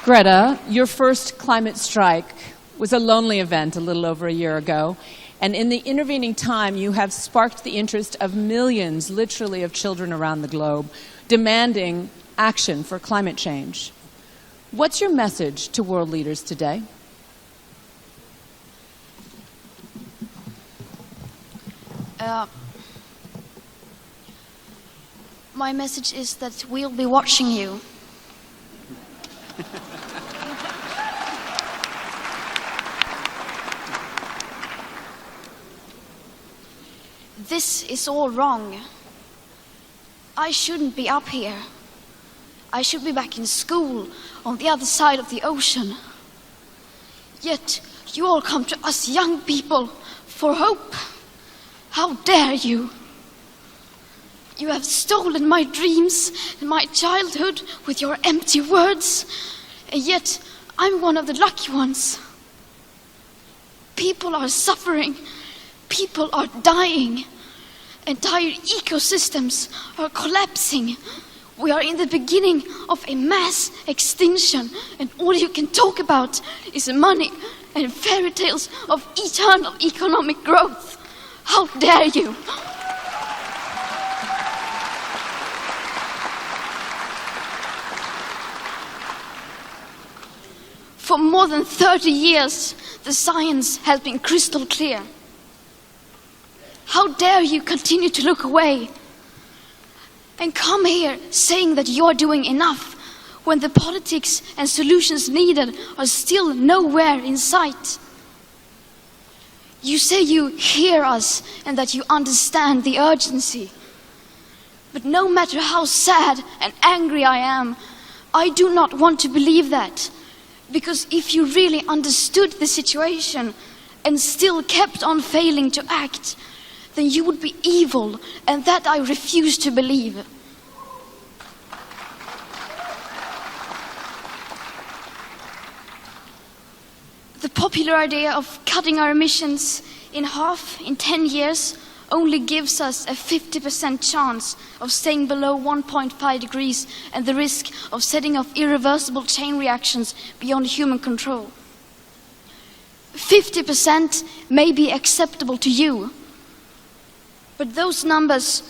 Greta, your first climate strike was a lonely event a little over a year ago, and in the intervening time you have sparked the interest of millions, literally, of children around the globe, demanding action for climate change. What's your message to world leaders today? My message is that we'll be watching you. This is all wrong. I shouldn't be up here. I should be back in school on the other side of the ocean. Yet you all come to us young people for hope. How dare you? You have stolen my dreams and my childhood with your empty words, and yet I'm one of the lucky ones. People are suffering, people are dying, entire ecosystems are collapsing. We are in the beginning of a mass extinction, and all you can talk about is money and fairy tales of eternal economic growth. How dare you? For more than 30 years, the science has been crystal clear. How dare you continue to look away and come here saying that you're doing enough when the politics and solutions needed are still nowhere in sight? You say you hear us and that you understand the urgency. But no matter how sad and angry I am, I do not want to believe that. Because if you really understood the situation and still kept on failing to act, then you would be evil, and that I refuse to believe. The popular idea of cutting our emissions in half in 10 years only gives us a 50% chance of staying below 1.5 degrees and the risk of setting off irreversible chain reactions beyond human control. 50% may be acceptable to you, but those numbers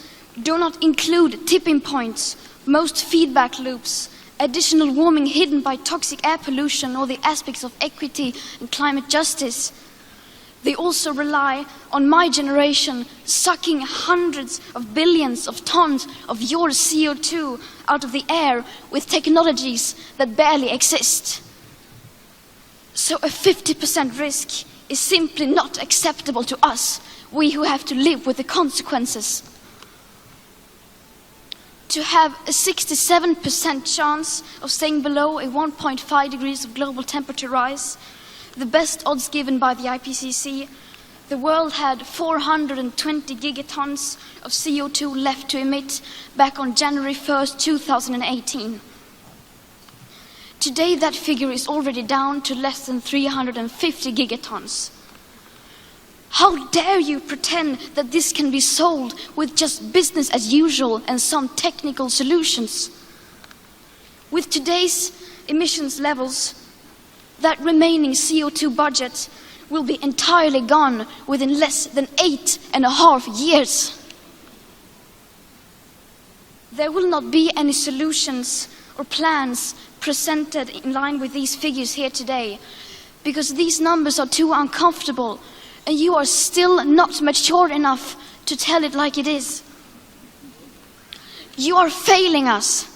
do not include tipping points, most feedback loops, additional warming hidden by toxic air pollution, or the aspects of equity and climate justice. They also rely on my generation sucking hundreds of billions of tons of your CO2 out of the air with technologies that barely exist. So a 50% risk is simply not acceptable to us, we who have to live with the consequences. To have a 67% chance of staying below a 1.5 degrees of global temperature rise, the best odds given by the IPCC, the world had 420 gigatons of CO2 left to emit back on January 1st, 2018. Today that figure is already down to less than 350 gigatons. How dare you pretend that this can be solved with just business as usual and some technical solutions? With today's emissions levels, that remaining CO2 budget will be entirely gone within less than 8.5 years. There will not be any solutions or plans presented in line with these figures here today, because these numbers are too uncomfortable, and you are still not mature enough to tell it like it is. You are failing us.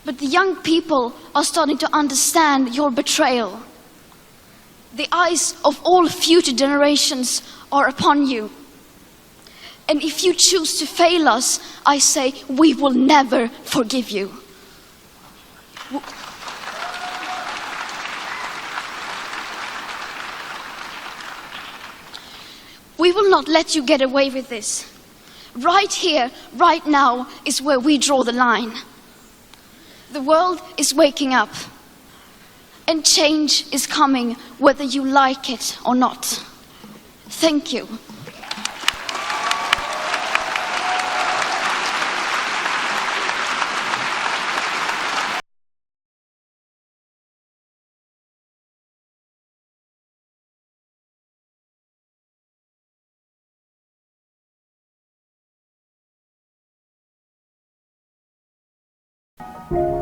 But the young people are starting to understand your betrayal. The eyes of all future generations are upon you. And if you choose to fail us, I say we will never forgive you. We will not let you get away with this. Right here, right now, is where we draw the line. The world is waking up, and change is coming whether you like it or not. Thank you. you.